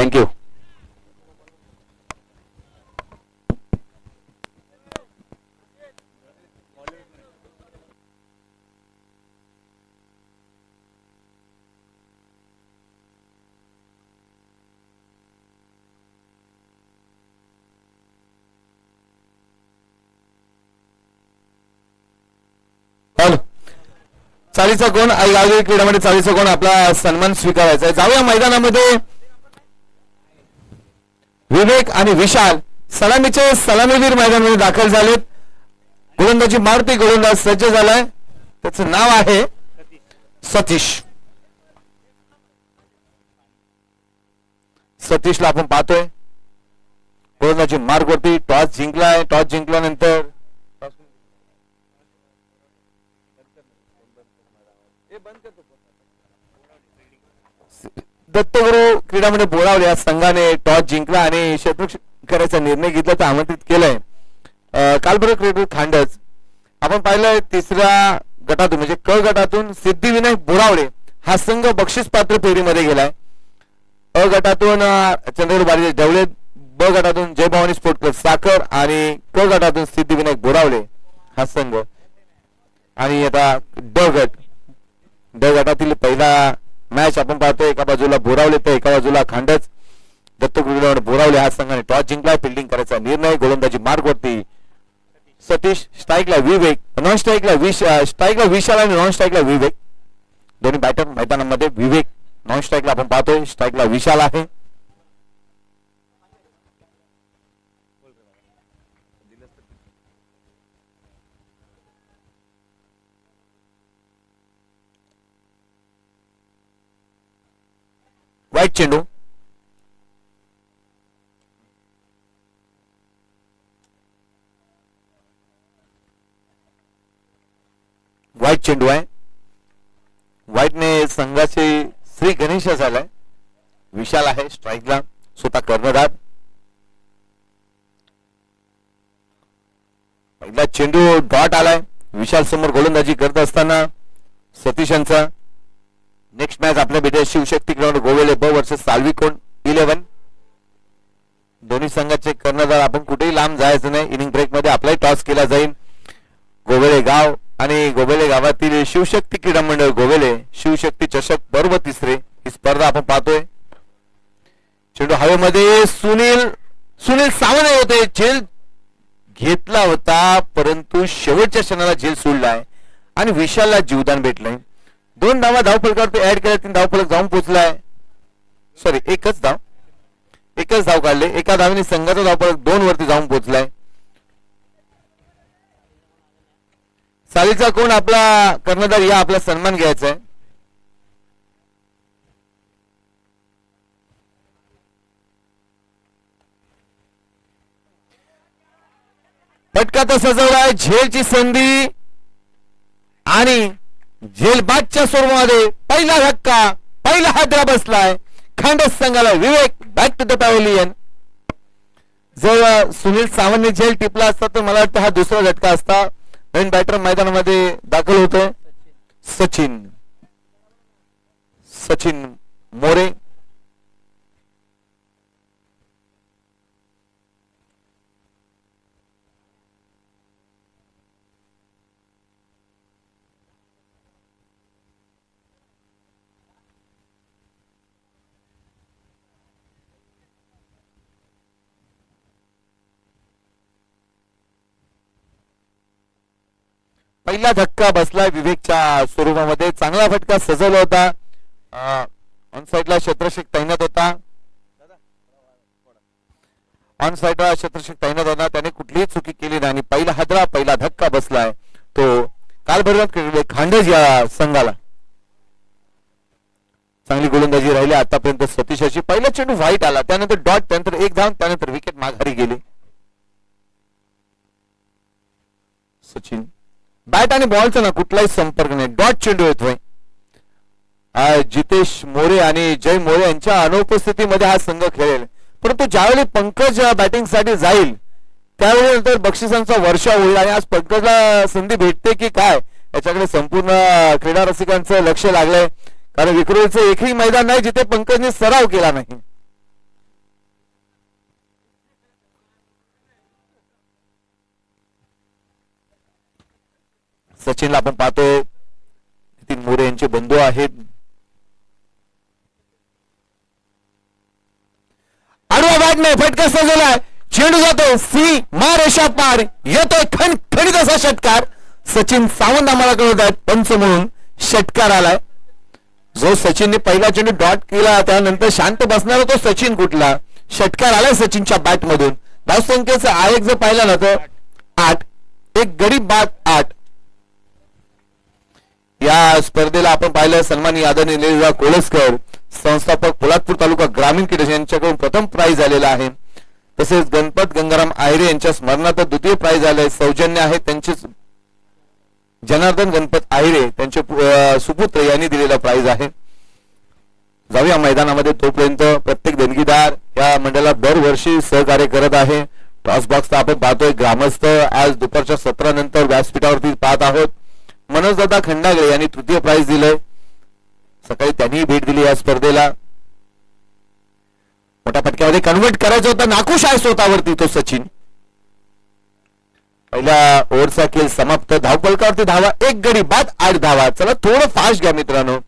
Thank you. चालीचा कोण गावदेवी क्रीडामध्ये चालीचा कोण आपला सन्मान स्वीकारायचा आहे. जाऊया मैदानामध्ये. विवेक आणि विशाल सलामीचे सलामीवीर मैदानामध्ये दाखल झालेत. गोलंदाजी मारुती गोलंदाज सज्ज झालाय. त्याचं नाव आहे सतीश. सतीशला आपण पाहतोय. गोलंदाजी मार्गवरती टॉस जिंकलाय. टॉस जिंकल्यानंतर दत्तगुरु क्रीडामध्ये बोलावले. या संघाने टॉस जिंकला आणि क्षेत्ररक्षण करायचा निर्णय घेतला तर आमंत्रित केलंय. कालबरोबर क्रिकेट खांडच आपण पाहिलंय. तिसऱ्या गटातून म्हणजे क गटातून सिद्धिविनायक बोरावळे हा संघ बक्षीस पात्र फेरीमध्ये गेलाय. अ गटातून चंद्रगुरु बालाजी ढवळे, ब गटातून जय भवानी स्पोर्ट क्लब साखर आणि क गटातून सिद्धिविनायक बोरावळे हा संघ. आणि आता ड गटातील पहिला मॅच आपण पाहतोय. एका बाजूला बोरावले तर एका बाजूला खांडच. दत्तगुरु बोरावले हा संघाने टॉस जिंकला. फिल्डिंग करायचा निर्णय. गोलंदाजी मार्गवरती सतीश. स्ट्राईकला विवेक. नॉन स्ट्राईकला विशाल आणि नॉन स्ट्राईकला विवेक. दोन्ही बॅटर मैदानामध्ये. विवेक नॉन स्ट्राईकला आपण पाहतोय. स्ट्राईकला विशाल आहे. वाईट चेंडू. वाईट चेंडू आहे. वाईटने संघाचे श्री गणेश झालाय. विशाल आहे स्ट्राईकला. स्वतः कर्णधार. पहिला चेंडू डॉट आलाय. विशाल समोर गोलंदाजी करत असताना सतीशांचा. नेक्स्ट मॅच आपल्या भेटे शिवशक्ती ग्राउंड गोवेले ब वर्सेस साल्विकोन 11. दोन्ही संघाचे कर्णधार. आपण कुठेही लांब जायचं नाही. इनिंग ब्रेक मध्ये आपलाही टॉस केला जाईल. गोवेले गाव आणि गोवेले गावातील शिवशक्ती क्रीडा मंडळ गोवेले शिवशक्ती चषक बरोबर तिसरे ही स्पर्धा आपण पाहतोय. चेंडू हवेमध्ये. सुनील सावंत होते. झेल घेतला होता परंतु शेवटच्या क्षणाला झेल सोडलाय आणि विशालला जीवदान भेटलंय. 2 धावा धावफलकावरती ऍड केल्या. 3 धावफलक जाऊन पोहोचलाय. सॉरी एकच धाव काढले. एका धावेने संघाचा धावफलक 2 वरती जाऊन पोहोचलाय. सालीचा कोण आपला कर्णधार या आपला सन्मान घ्यायचा आहे. फटका तर सजवलाय. झेलची संधी आणि झेलबादच्या स्वरूपामध्ये पहिला धक्का. पहिला हादरा बसलाय खांडस संघाला. विवेक बॅक टू द पॅव्हेलियन. जर सुनील सावंतने झेल टिपला असता तर मला वाटतं हा दुसरा झटका असता. नवीन बॅटर मैदानामध्ये दाखल होतोय. सचिन मोरे. पहिला धक्का बसलाय विवेकच्या स्वरूपामध्ये. चांगला फटका सजवला होता. ऑन साइडला क्षेत्ररक्षक तैनात होता. ऑन साइडला क्षेत्ररक्षक तैनात होता. त्याने कुठलीही चुकी केली नाही. पहिला हादरा पहिला धक्का बसलाय तो कालभैरव खांडज या संघाला. चांगली गोलंदाजी राहिली आतापर्यंत सतीशाची. पहिला चेंडू व्हाईट आला. त्यानंतर डॉट. त्यानंतर एक धाव. त्यानंतर विकेट माघारी गेली. सचिन बॅट आणि बॉलचा ना कुठलाही संपर्क नाही. डॉट चेंडू येतोय. जितेश मोरे आणि जय मोरे यांच्या अनुपस्थितीमध्ये हा संघ खेळेल. परंतु ज्यावेळी पंकज बॅटिंगसाठी जाईल त्यावेळी नंतर बक्षिसांचा वर्षा होईल. आणि आज पंकजला संधी भेटते की काय याच्याकडे संपूर्ण क्रीडा रसिकांचं लक्ष लागलंय. कारण विक्रोळीचं एकही मैदान नाही जिथे पंकजने सराव केला नाही. सचिनला आपण पाहतोय नितीन मोरे यांचे बंधू आहेत. आडवा बॅट नाही, फटका सजवलाय, चेंडू जातोय सी रेषा पार, येतोय खणखणीत असा षटकार. सचिन सावंत आम्हाला कळत आहेत पंच म्हणून षटकार आलाय. जो सचिनने पहिला चेंडू डॉट केला त्यानंतर शांत बसणारा तो सचिन कुठला, षटकार आलाय सचिनच्या बॅट मधून. धावसंख्येचा आयोग जर पाहिला ना तर 8, एक गडी बाद 8. या स्पर्धेला आपण पाहिलं सन्माननीय आदरणीय निलेशराव कोळसकर संस्थापक पोलादपूर तालुका ग्रामीण क्रीडा यांच्याकडून प्रथम प्राइज आलेला आहे. तसेच गणपत गंगाराम आयरे यांच्या स्मरणार्थ द्वितीय प्राइज आले. सौजन्य आहे त्यांचे जनार्दन गणपत आयरे त्यांचे सुपुत्र यांनी दिलेला प्राइज आहे. जाऊया मैदानामध्ये, तोपर्यंत प्रत्येक देणगीदार या मंडळाला दरवर्षी सहकार्य करत आहे. टॉस बॉक्स आपण पाहतोय ग्रामस्थ आज दुपारच्या 17 नंतर व्यासपीठावरती पाहत आहोत. मनोजदादा खंडागळे यांनी तृतीय प्राइज दिलंय. सकाळी त्यांनी भेट दिली या स्पर्धेला. मोठ्या फटक्यामध्ये कन्व्हर्ट करायचं होतं, नाखुश आहे स्वतःवरती तो सचिन. पहिला ओव्हरचा खेळ समाप्त. धावफलकावरती धावा, एक गडी बाद 8 धावा. चला थोडं फास्ट घ्या मित्रांनो.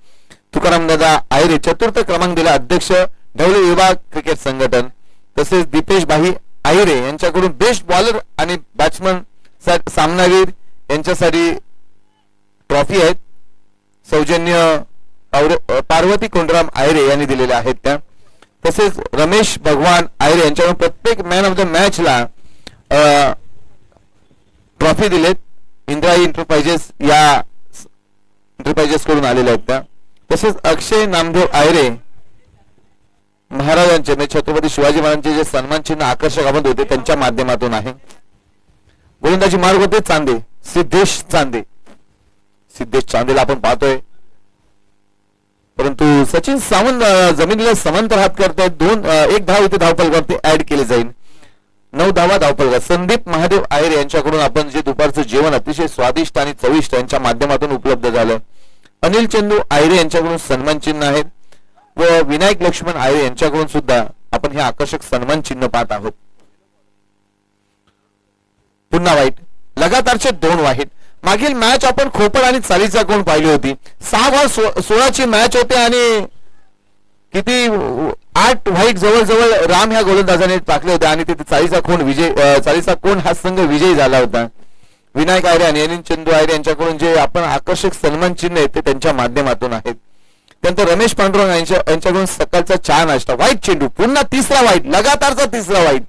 तुकाराम दादा आयरे चतुर्थ क्रमांक दिला, अध्यक्ष ढवळे विभाग क्रिकेट संघटन. तसेच दीपेश भाई आयरे यांच्याकडून बेस्ट बॉलर आणि बॅट्समन सामनावीर यांच्यासाठी ट्रॉफी आहेत. सौजन्य पार्वती कोंडराम आयरे यांनी दिलेल्या आहेत त्या. तसेच रमेश भगवान आयरे यांच्याकडून प्रत्येक मॅन ऑफ द मॅचला ट्रॉफी दिलेत. इंद्राई एंटरप्राइजेस या एंटरप्राइजेस कडून आलेल्या आहेत त्या. तसेच अक्षय नामदेव आयरे महाराजांचे म्हणजे छत्रपती शिवाजी महाराजांचे जे सन्मान चिन्ह आकर्षक आपण होते त्यांच्या माध्यमातून आहे. गोलंदाजी मार्ग होते चांदे, सिद्धेश चांदे. सिद्धेश चांदेला आपण पाहतोय, परंतु सचिन सावंत जमिनीला समांतर हात करतायत. 1 धाव इथे धावफलकावरती ऍड केले जाईल. 9 धावा धावफलक. संदीप महादेव आयर यांच्याकडून आपण जे दुपारचं जेवण अतिशय स्वादिष्ट आणि चविष्ट यांच्या माध्यमातून उपलब्ध झालं. अनिल चंदू आयरे यांच्याकडून सन्मान चिन्ह आहेत व विनायक लक्ष्मण आयरे यांच्याकडून सुद्धा आपण हे आकर्षक सन्मान चिन्ह पाहत आहोत. पुन्हा वाईट, लगातारचे 2 वाईट. मागील मॅच आपण खोपड आणि चालीचा कोण पाहिली होती. 6-16 मॅच होते आणि किती 8 वाईट जवळजवळ राम ह्या गोलंदाजाने टाकले होते आणि तिथे चालीचा कोण हा संघ विजयी झाला होता. विनायक आयरे आणि अनिल चंदू आयरे यांच्याकडून जे आपण आकर्षक सन्मान चिन्ह आहेत ते त्यांच्या माध्यमातून आहेत. त्यानंतर रमेश पांडुरंग यांच्याकडून सकाळचा चहा नाश्ता. वाईट चेंडू, पुन्हा 3रा वाईट, लगातारचा 3रा वाईट.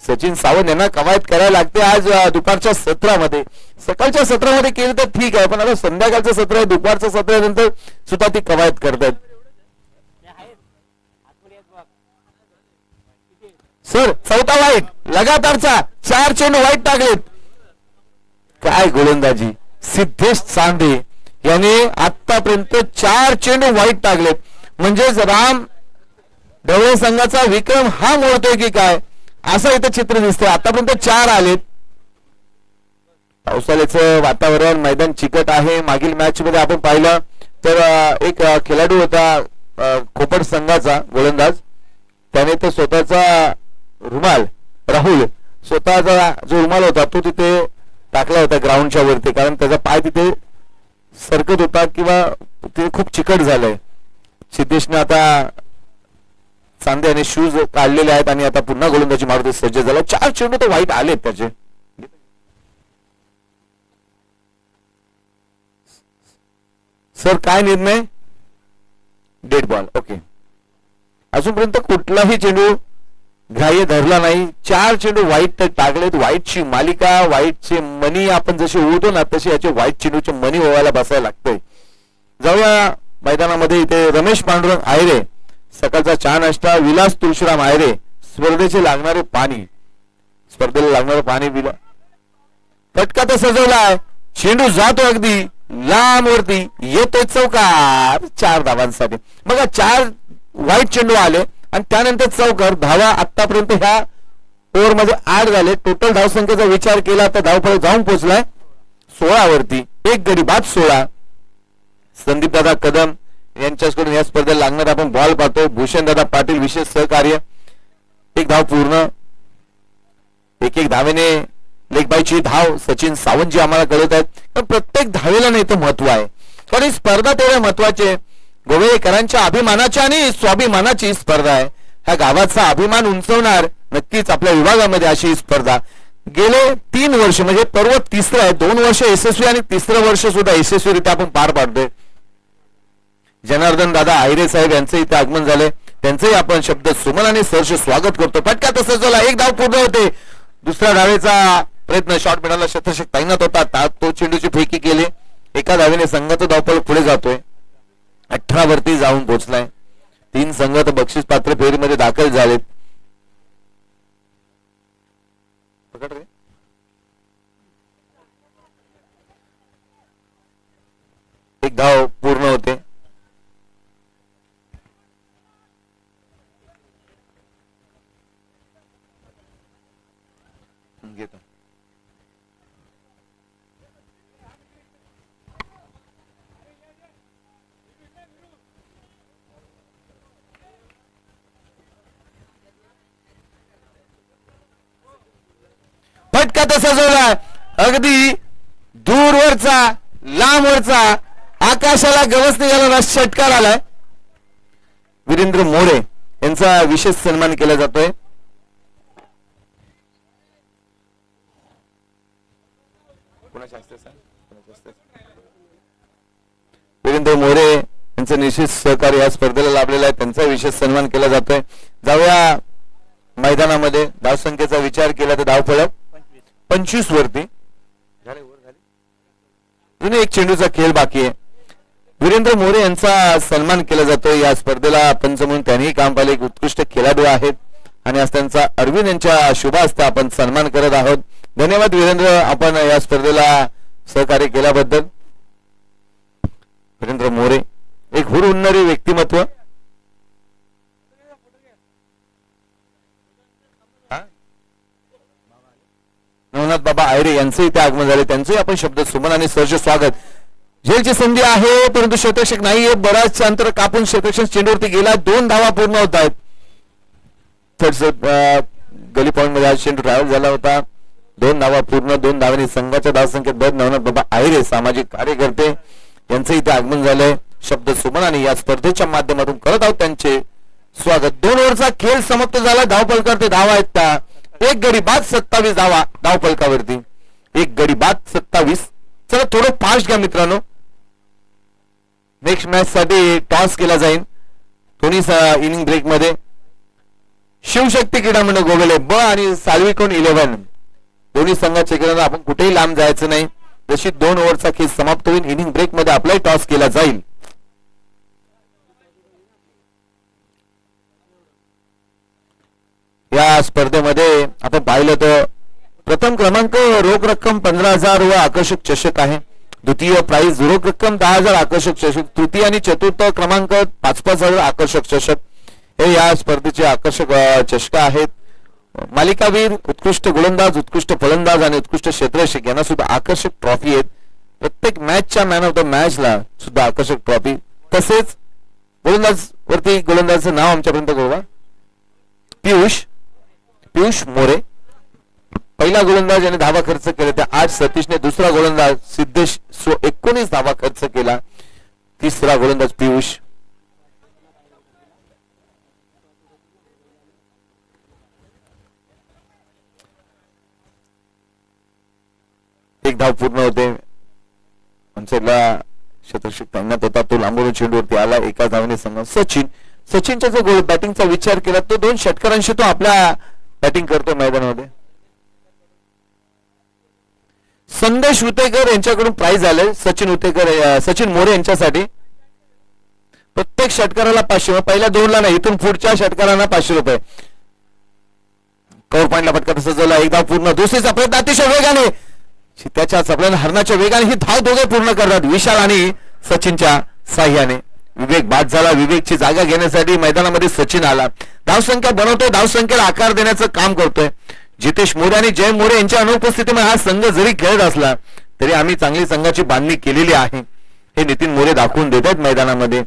सचिन सावंत यांना कवायत करायला लागते आज दुपारच्या सत्रामध्ये. सकाळच्या सत्रामध्ये केलं तर ठीक आहे, पण आता संध्याकाळचं सत्र आहे, दुपारचं सत्र नंतर सुद्धा ती कवायत करतात. सर 4था वाईट, लगातारचा 4 चेंडू वाईट टाकलेत. काय गोलंदाजी. सिद्धेश चांदे याने आतापर्यंत 4 चेंडू वाईट टाकलेत. म्हणजेच राम ढवळे संघाचा विक्रम हा मोडतोय की काय असं इथं चित्र दिसतंय. आतापर्यंत 4 आलेत. पावसाळ्याचं वातावरण, मैदान चिकट आहे. मागील मॅच मध्ये आपण पाहिलं तर एक खेळाडू होता खोपड संघाचा गोलंदाज, त्याने तो स्वतःचा रुमाल, राहुल स्वतःचा जो रुमाल होता तो तिथे टाकला होता ग्राउंडच्या वरती, कारण त्याचा पाय तिथे सरकत होता किंवा ते खूप चिकट झालंय. सिद्धेशने आता चांदे आणि शूज काढलेले आहेत आणि आता पुन्हा गोलंदाजी मारुती सज्ज झाला. 4 चेंडू तर वाईट आलेत त्याचे. सर काय निर्णय. Dead ball. ओके, अजूनपर्यंत कुठलाही चेंडू ग्राह्य धरला नाही. 4 चेंडू वाईट टाकलेत. वाईटची मालिका, वाईटचे मनी आपण जसे ओढतो ना तसे याचे वाईट चेंडूचे मनी ओवायला बसायला लागतंय. जाऊया मैदानामध्ये. इथे रमेश पांडुरंग आयरे सकाळचा चहा नाश्ता. विलास तुळशीराम आयरे स्पर्धेचे लागणारे पाणी, स्पर्धेला लागणारे पाणी विला. फटका तर सजवलाय, चेंडू जातो अगदी लांब वरती, येतोय चौकार 4 धावांसाठी. बघा 4 वाईट चेंडू आले आणि त्यानंतर चौकार. धावा आतापर्यंत ह्या ओव्हर मध्ये 8 झाले. टोटल धावसंख्येचा विचार केला तर धावफलक जाऊन पोहोचलाय 16 वरती. एक गडी बाद 16. संदीप दादा कदम यांच्याकडून या स्पर्धेला लागणार आपण बॉल पाहतो. भूषण दादा पाटील विशेष सहकार्य. 1 धाव पूर्ण. 1-1 धावेने लेखबाईची धाव सचिन सावंतजी आम्हाला कळत आहेत. पण प्रत्येक धावेला नाही तर महत्व आहे, कारण ही स्पर्धा तेवढ्या महत्वाची, गोवेकरांच्या अभिमानाची आणि स्वाभिमानाची स्पर्धा आहे. ह्या गावाचा अभिमान उंचवणार नक्कीच आपल्या विभागामध्ये अशी स्पर्धा. गेले 3 वर्ष म्हणजे पर्व तिसरं आहे, 2 वर्ष यशस्वी आणि तिसरं वर्ष सुद्धा यशस्वीरित्या आपण पार पाडतोय. जनार्दन दादा आहिरे साहेब यांचं इथे आगमन झाले, त्यांचंही आपण शब्द सुमन आणि सहर्ष स्वागत करतो. फटका तसं झाला, एक धाव पूर्ण होते. दुसऱ्या धावेचा प्रयत्न शॉट मिळाला, शतशक तैनात होता, तो चेंडूची फेकी केली. एका धावेने संघाचा धावपळ पुढे जातोय, 18 वरती जाऊन पोहोचलाय. 3 संघ तर बक्षीस पात्र फेरीमध्ये दाखल झालेत. एक धाव पूर्ण होते. फटका तसा जोडला, अगदी दूरवरचा लांबवरचा आकाशाला गवसणी घालून षटकार आलाय. वीरेंद्र मोरे यांचा विशेष सन्मान केला जातोय. वीरेंद्र मोरे यांचं निश्चित सहकार्य या स्पर्धेला लाभलेलं आहे, त्यांचा विशेष सन्मान केला जातोय. जाऊया मैदानामध्ये. धावसंख्येचा विचार केला तर धावफलक 25 वरती. अजून एक चेंडूचा खेळ बाकी आहे. वीरेंद्र मोरे यांचा सन्मान केला जातोय या स्पर्धेला. पंच म्हणून त्यांनी काम पाहिले, एक उत्कृष्ट खेळाडू आहेत आणि आज त्यांचा अरविंद यांच्या शुभ हस्ते आपण सन्मान करत आहोत. धन्यवाद वीरेंद्र, आपण या स्पर्धेला सहकार्य केल्याबद्दल. वीरेंद्र मोरे एक हुरहुन्नरी व्यक्तिमत्व. नवनाथ बाबा आयरे यांचे इथे आगमन झाले, त्यांचे आपण शब्द सुमन आणि सहर्ष स्वागत. झेलची संधी आहे परंतु क्षेत्ररक्षक नाहीये, बराच अंतर कापून क्षेत्ररक्षक चेंडूवरती गेला. 2 धावा पूर्ण होत आहेत. गली पॉइंट मध्ये आज चेंडू ट्रॅव्हल झाला होता. 2 धावा पूर्ण, 2 धावांनी संघाच्या धावसंख्येत भर. नवनाथ बाबा आयरे सामाजिक कार्यकर्ते यांचे इथे आगमन झालंय. शब्द सुमन आणि या स्पर्धेच्या माध्यमातून करत आहोत त्यांचे स्वागत. 2 ओव्हरचा खेळ समाप्त झाला. धावफलकावरती धावा आहेत त्या. एक गडी बाद 27 धावा धावफलकावरती. एक गडी बाद 27. चला थोडं फास्ट घ्या मित्रांनो. नेक्स्ट मॅच साठी टॉस केला जाईल दोन्ही इनिंग ब्रेक मध्ये. शिवशक्ती क्रीडा मंडळ गोगले ब आणि साल्विकोन 11 दोन्ही संघाचे खेळताना आपण कुठेही लांब जायचं नाही. जशी 2 ओव्हरचा खेळ समाप्त होईल इनिंग ब्रेक मध्ये आपलाही टॉस केला जाईल. या स्पर्धेमध्ये आपण पाहिलं तर प्रथम क्रमांक रोख रक्कम 15,000 व आकर्षक चषक आहे. द्वितीय प्राइज रोख रक्कम 10,000 आकर्षक चषक. तृतीय आणि चतुर्थ क्रमांक 5,000 आकर्षक चषक. हे या स्पर्धेचे आकर्षक चषक आहेत. मालिकावीर, उत्कृष्ट गोलंदाज, उत्कृष्ट फलंदाज आणि उत्कृष्ट क्षेत्ररक्षक यांना सुद्धा आकर्षक ट्रॉफी आहेत. प्रत्येक मॅचच्या मॅन ऑफ द मॅचला सुद्धा आकर्षक ट्रॉफी. तसेच गोलंदाज वरती गोलंदाजचं नाव आमच्यापर्यंत कळवा. पियुष मोरे पहिला गोलंदाज याने धावा खर्च केला. त्या 8 सतीशने. दुसरा गोलंदाज सिद्धेश 19 धावा खर्च केला. तिसरा गोलंदाज पियुष. एक धाव पूर्ण होते. आमच्याला क्षेत्ररक्षक तैनात होता, तो लांबून चेंडूवरती आला. एका धावेने संघ सचिनचा जो गोल बॅटिंगचा विचार केला तो 2 षटकारांशी तो आपल्या बॅटिंग करतो मैदानामध्ये. संदेश उतेकर यांच्याकडून प्राइज आले. सचिन मोरे यांच्यासाठी प्रत्येक षटकाराला 500. पहिल्या 2ला नाही, इथून पुढच्या षटकारांना 500 रुपये. कव्हर पॉइंटला फटका तसा झाला. एक धाव पूर्ण. दुसरीचा प्रयत्न अतिशय वेगाने त्याच्या चपल्याने हरणाच्या वेगाने ही धाव दोघे पूर्ण करतात विशाल आणि सचिनच्या साह्याने. विवेक बाद झाला. विवेकची जागा घेण्यासाठी मैदानामध्ये सचिन आला. धावसंख्या बनवतोय, धावसंख्येला आकार देण्याचं काम करतोय. जितेश मोरे आणि जय मोरे यांच्या अनुपस्थितीमध्ये हा संघ जरी खेळत असला तरी आम्ही चांगली संघाची बांधणी केलेली आहे हे नितीन मोरे दाखवून देत आहेत मैदानामध्ये.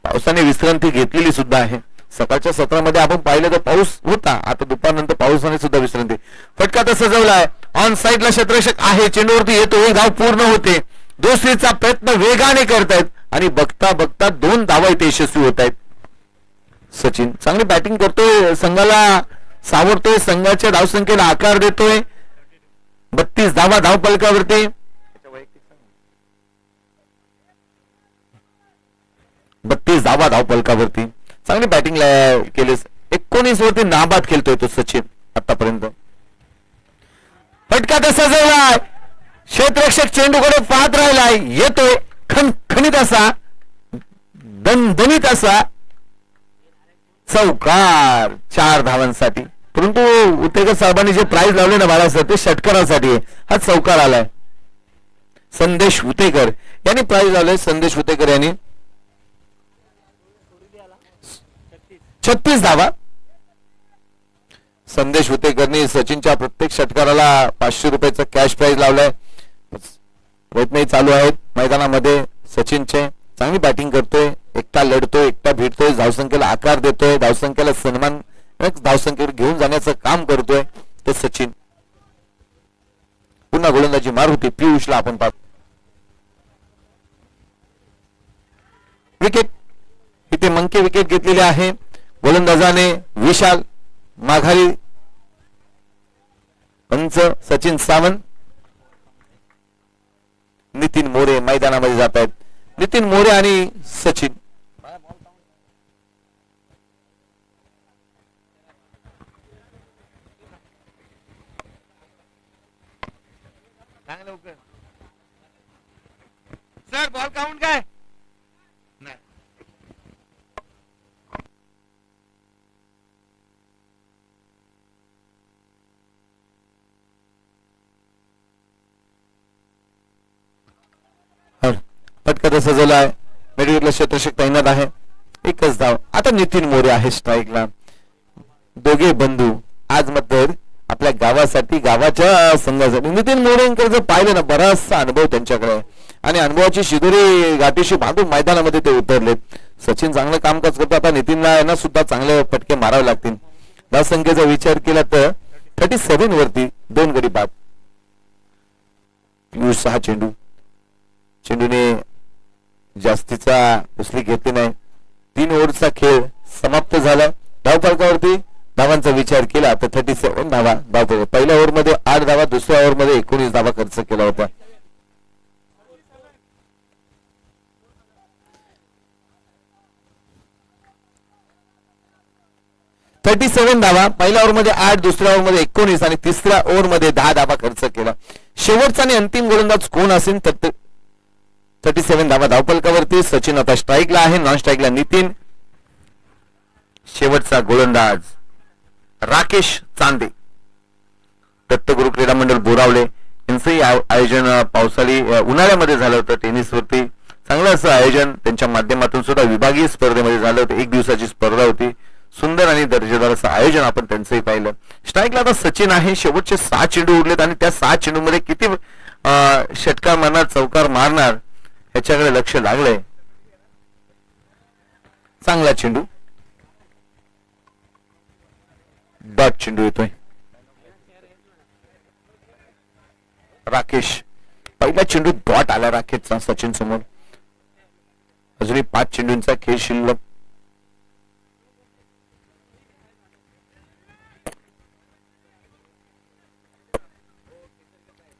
पावसाने विश्रांती घेतलेली सुद्धा आहे. सकाळच्या सत्रामध्ये आपण पाहिलं तर पाऊस होता, आता दुपारनंतर पावसाने सुद्धा विश्रांती. फटका तर सजवलाय. ऑन साइडला क्षेत्ररक्षक आहे, चेंडूवरती येतो, एक धाव पूर्ण होते, दुसरीचा प्रयत्न वेगाने करतायत आणि बघता बघता 2 धावा इथे यशस्वी होत आहेत. सचिन चांगली बॅटिंग करतोय, संघाला सावरतोय, संघाच्या धावसंख्येला आकार देतोय. 32 धावा धावफलकावरती, 32 धावा धावफलकावरती. चांगली बॅटिंग केली. 19 वरती नाबाद खेळतोय तो सचिन आतापर्यंत. फटका तर सजवलाय, क्षेत्ररक्षक चेंडूकडे पाहत राहिलाय, येतोय खणखणीत असा, दणदणीत असा चौकार 4 धावांसाठी. परंतु उतेकर साहेबांनी जे प्राइज लावले ना बाळासाहेब, ते षटकारासाठी हा चौकार आलाय. संदेश उतेकर यांनी प्राइज लावले. संदेश उतेकर यांनी 36 धावा. संदेश उतेकरनी सचिनच्या प्रत्येक षटकाराला 500 रुपयाचा कॅश प्राइज लावलाय. प्रयत्नही चालू आहेत मैदानामध्ये सचिनचे. चांगली बॅटिंग करतोय, एकटा लढतोय, एकटा भिडतोय, धावसंख्येला आकार देतोय, धावसंख्येला सन्मान धावसंख्येवर घेऊन जाण्याचं काम करतोय तो सचिन. पुन्हा गोलंदाजी मार होती पियुषला आपण पाहतो. विकेट इथे मंके विकेट घेतलेले आहे. गोलंदाजाने विशाल माघारी, पंच सचिन सावंत. नितीन मोरे मैदानामध्ये जात आहेत. नितीन मोरे आणि सचिन. सर बॉल काउंट काय? फटका सजवला आहे. मिडविकेटला क्षेत्ररक्षक तैनात आहे. 1च धाव. आता नितीन मोरे आहे स्ट्राईकला. दोघे बंधू आज मात्र आपल्या गावासाठी, गावाच्या संघासाठी. नितीन मोरेंकर जर पाहिलं ना, बराचसा अनुभव त्यांच्याकडे आणि अनुभवाची शिदोरी गाठीशी बांधून मैदानामध्ये ते उतरलेत. सचिन चांगलं कामकाज करतो. आता नितीनला यांना सुद्धा चांगले फटके मारावे लागतील. धावसंख्येचा विचार केला तर 37 वरती 2 गडी बाद. पियुष 6 चेंडू. चेंडूने जास्तीचा उसली घेतली नाही. 3 ओव्हरचा खेळ समाप्त झाला. धावफलकावरती धावांचा विचार केला तर 37 धावा धावफलक. पहिल्या ओव्हरमध्ये 8 धावा, दुसऱ्या ओव्हरमध्ये 19 धावा खर्च केला होता. धावा पहिल्या ओव्हरमध्ये 8, दुसऱ्या ओव्हरमध्ये 19 आणि तिसऱ्या ओव्हरमध्ये 10 धावा खर्च केला. शेवटचा आणि अंतिम गोलंदाज कोण असेल तर 37 धावा धावफलकावरती. सचिन आता स्ट्राईकला आहे, नॉन स्ट्राईकला नितीन. शेवटचा गोलंदाज राकेश चांदे. दत्तगुरु क्रीडा मंडळ बोरावले यांचंही आयोजन पावसाळी उन्हाळ्यामध्ये झालं होतं. टेनिसवरती चांगलं असं आयोजन त्यांच्या माध्यमातून सुद्धा विभागीय स्पर्धेमध्ये झालं होतं. 1 दिवसाची स्पर्धा होती. सुंदर आणि दर्जेदार असं आयोजन आपण त्यांचंही पाहिलं. स्ट्राईकला आता सचिन आहे. शेवटचे 6 चेंडू उरलेत आणि त्या 6 चेंडूमध्ये किती षटकार मारणार, चौकार मारणार याच्याकडे लक्ष लागलंय. चांगला चेंडू, डॉट चेंडू येतोय. राकेश, पहिला चेंडू डॉट आला राकेशचा सचिन समोर. अजूनही 5 चेंडूंचा खेळ शिल्लक.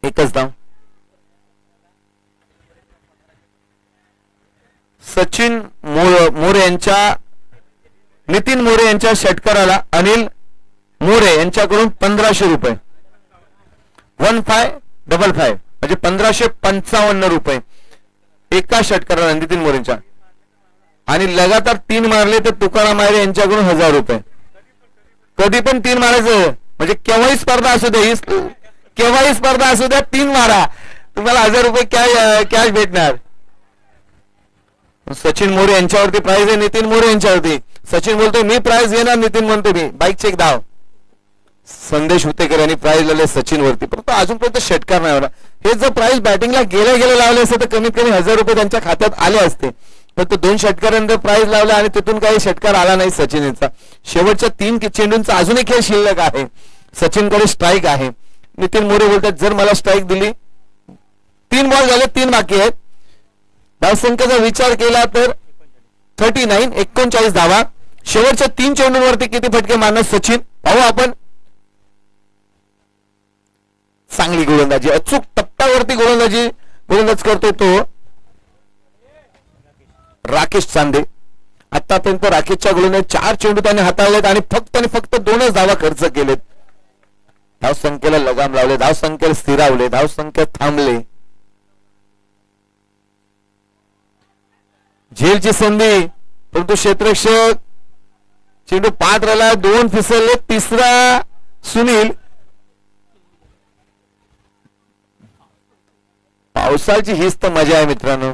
एकच धाव. सचिन मोरे यांच्या, नितीन मोरे यांच्या षटकाराला अनिल मोरे यांच्याकडून 1500 रुपये. 1555 म्हणजे 1555 रुपये एका षटकाराला नितीन मोरेंच्या. आणि लगातार 3 मारले तर तुकाराम मायरे यांच्याकडून 1000 रुपये. कधी पण 3 मारायचं म्हणजे केव्हाही स्पर्धा असू दे, केव्हाही स्पर्धा असू द्या, 3 मारा, तुम्हाला 1000 रुपये कॅश भेटणार. सचिन मोरे यांच्यावरती प्राइज आहे, नितीन मोरे यांच्यावरती. सचिन बोलतोय मी प्राइज घेणार, नितीन म्हणतो मी बाईक चेक धाव. संदेश उतेकर यांनी प्राइज लावले सचिन वरती, परंतु अजूनपर्यंत षटकार नाही होणार. हे जर प्राइज बॅटिंगला गेले लावले असते तर कमीत कमी 1000 रुपये त्यांच्या खात्यात आले असते. फक्त 2 षटकारांनंतर प्राइज लावले आणि तिथून काही षटकार आला नाही सचिनचा. शेवटच्या 3 चेंडूंचा अजूनही खेळ शिल्लक आहे. सचिनकडे स्ट्राईक आहे. नितीन मोरे बोलतात जर मला स्ट्राईक दिली, 3 बॉल झाले, 3 बाकी आहेत. धावसंख्येचा विचार केला तर 39, 39 धावा. शेवटच्या 3 चेंडूंवरती किती फटके मारणार सचिन पाहू आपण. चांगली गोलंदाजी, अचूक टप्प्यावरती गोलंदाज करतोय तो राकेश चांदे. आतापर्यंत राकेशच्या गोलंदाजी 4 चेंडू त्याने हाताळलेत आणि फक्त 2च धावा खर्च केलेत. धावसंख्येला लगाम लावले, धावसंख्येला स्थिरावले, धावसंख्येत थांबले. झेलची संधी परंतु क्षेत्ररक्षक चेंडू पाठ राहिला, 2 फिसलले, 3रा सुनील. पावसाची हीच तर मजा आहे मित्रांनो.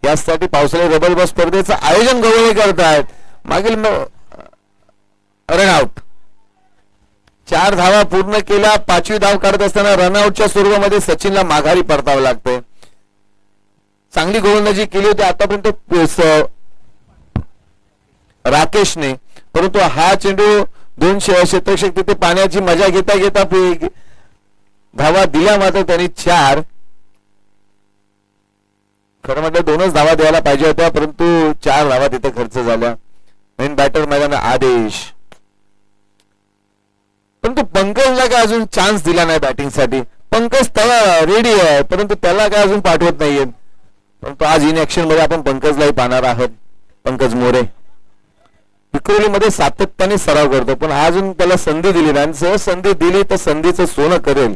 यासाठी पावसाळी रबल बॉल स्पर्धेचं आयोजन गवळी करतायत. मागील रनआउट 4 धावा पूर्ण केल्या. 5वी धाव काढत असताना रनआउटच्या स्वरूपामध्ये सचिनला माघारी परतावं लागतंय. चांगली गोलंदाजी केली होती आतापर्यंत राकेशने, परंतु हा चेंडू 2 क्षेत्ररक्षक तिथे पाण्याची मजा घेता धावा दिल्या, मात्र त्यांनी 4. खरं म्हटलं 2च धावा द्यायला पाहिजे होत्या, परंतु 4 धावा तिथे खर्च झाल्या. मेन बॅटर मैदानात आदेश, परंतु पंकजला काय अजून चान्स दिला नाही बॅटिंगसाठी. पंकज त्याला रेडी आहे, परंतु त्याला काय अजून पाठवत नाहीये. परंतु आज इन ऍक्शन मध्ये आपण पंकजलाही पाहणार आहोत. पंकज मोरे विक्रोलीमध्ये सातत्याने सराव करतो, पण अजून त्याला संधी दिली नाही. जर संधी दिली तर संधीचं सोनं करेल.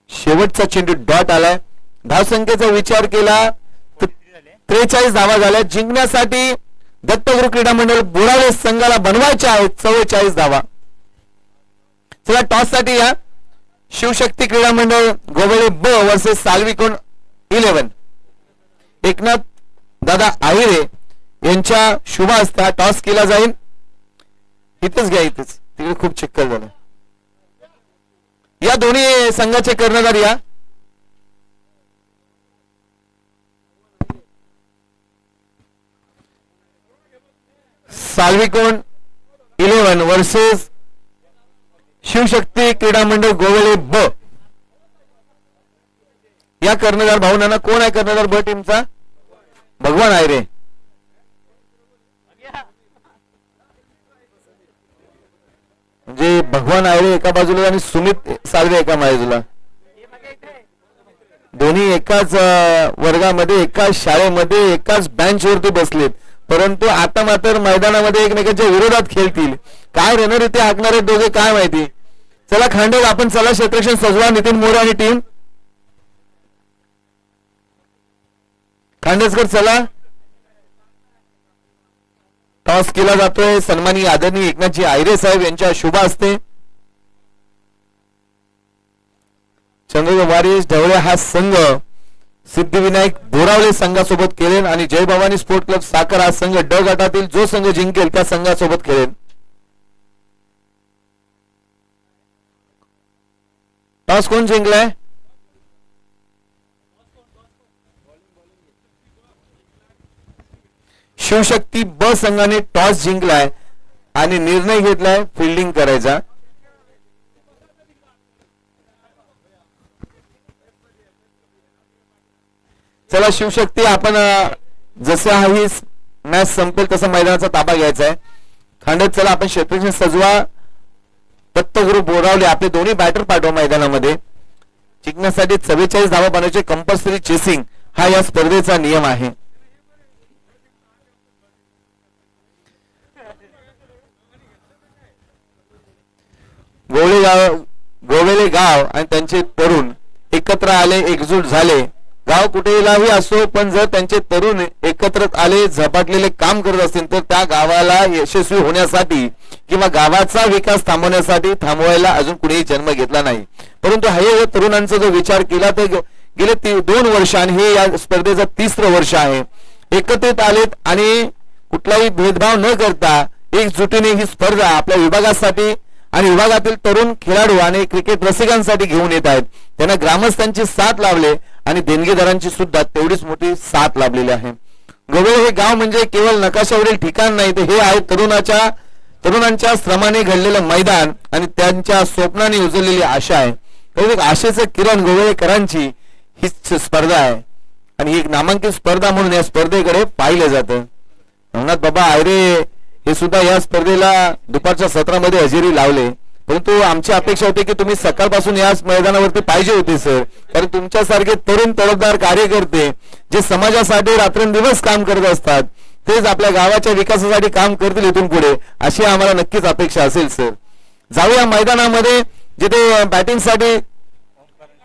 शेवटचा चेंडू डॉट आलाय. धावसंख्येचा विचार केला तर 43 धावा झाल्या. जिंकण्यासाठी दत्तगुरु क्रीडा मंडळ बोराळे संघाला बनवायच्या आहेत 44 धावा. चला टॉस साठी या. शिवशक्ती क्रीडा मंडळ गोवळे ब वर्सेस साल्विकोन 11. एकनाथ दादा आहिरे यांच्या शुभ हस्ते हा टॉस केला जाईल. इथंच घ्या, इथेच, तिकडे खूप चिखल झालं. या दोन्ही संघाचे कर्णधार या. साल्विकोन 11 वर्सेस शिवशक्ती क्रीडा मंडळ गोवळे ब. या कर्णधार भावना कोण आहे? कर्णधार ब टीमचा भगवान आयरे. म्हणजे भगवान आयरे एका बाजूला आणि सुमित साळवे एका बाजूला. दोन्ही एकाच वर्गामध्ये, एकाच शाळेमध्ये, एकाच बेंचवरती बसलेत, परंतु आता मात्र मैदानामध्ये एकमेकांच्या विरोधात खेळतील. काय रणनीती हाकणार आहेत दोघे काय माहिती. चला खांडे, आपण चला क्षेत्ररक्षण सजवा. नितीन मोरे आणि टीम खांडेसकर चला. टॉस केला जातोय. सन्माननीय आदरणीय एकनाथजी आयरे साहेब यांच्या शुभ हस्ते. चंद्रकुमार ढवळे हा संघ सिद्धिविनायक बोरावले संघासोबत खेळेल आणि जय भवानी स्पोर्ट क्लब साखर हा संघ ड गटातील जो संघ जिंकेल त्या संघासोबत खेळेल. टॉस कोण जिंकलाय? शिवशक्ती ब संघाने टॉस जिंकलाय आणि निर्णय घेतलाय फिल्डिंग करायचा. चला शिवशक्ती, आपण जसं ही मॅच संपेल तसा मैदानाचा ताबा घ्यायचा आहे. खांडेत चला आपण क्षेत्ररक्षण सजवा. दत्तगुरु बोरावले आपले दोन्ही बॅटर पाठवा मैदानामध्ये. जिंकण्यासाठी 44 धावा बनवायचे. कंपल्सरी चेसिंग हा या स्पर्धेचा नियम आहे. गोवेले गाव आणि त्यांचे तरुण एकत्र आले, एकजूट झाले. गाव कुठेही असो, पण जर त्यांचे तरुण एकत्र आले, झपाटलेले काम करत असतील तर त्या गावाला यशस्वी होण्यासाठी किंवा गावाचा विकास थांबवायला अजून कुणीही जन्म घेतला नाही. परंतु हे तरुणांचा जो विचार केला तर गेले 2 वर्ष आणि हे या स्पर्धेचं 3रं वर्ष आहे. एकत्रित आलेत आणि कुठलाही भेदभाव न करता एकजुटीने ही स्पर्धा आपल्या विभागासाठी आणि विभागातील तरुण खेळाडू आणि क्रिकेट रसिकांसाठी घेऊन येत आहेत. त्यांना ग्रामस्थांची साथ लावले आणि देणगीदारांची सुद्धा तेवढीच मोठी साथ लाभलेली आहे. गोवेळ हे गाव म्हणजे केवळ नकाशावरील ठिकाण नाही, तर हे आहे तरुणांच्या श्रमाने घडलेलं मैदान आणि त्यांच्या स्वप्नाने उजळलेली आशा आहे. एक आशेचं किरण गोवेळकरांची हीच स्पर्धा आहे आणि एक नामांकित स्पर्धा म्हणून या स्पर्धेकडे पाहिलं जातं. नवनाथ बाबा आयरे हे सुद्धा या स्पर्धेला दुपारच्या सत्रामध्ये हजेरी लावले, परंतु आमची अपेक्षा होती की तुम्ही सकाळपासून या मैदानावरती पाहिजे होते सर, कारण तुमच्यासारखे तरुण तडफदार कार्यकर्ते जे समाजासाठी रात्रंदिवस काम करत असतात तेच आपल्या गावाच्या विकासासाठी काम करतील इथून पुढे, अशी आम्हाला नक्कीच अपेक्षा असेल सर. जाऊया मैदानामध्ये जिथे बॅटिंगसाठी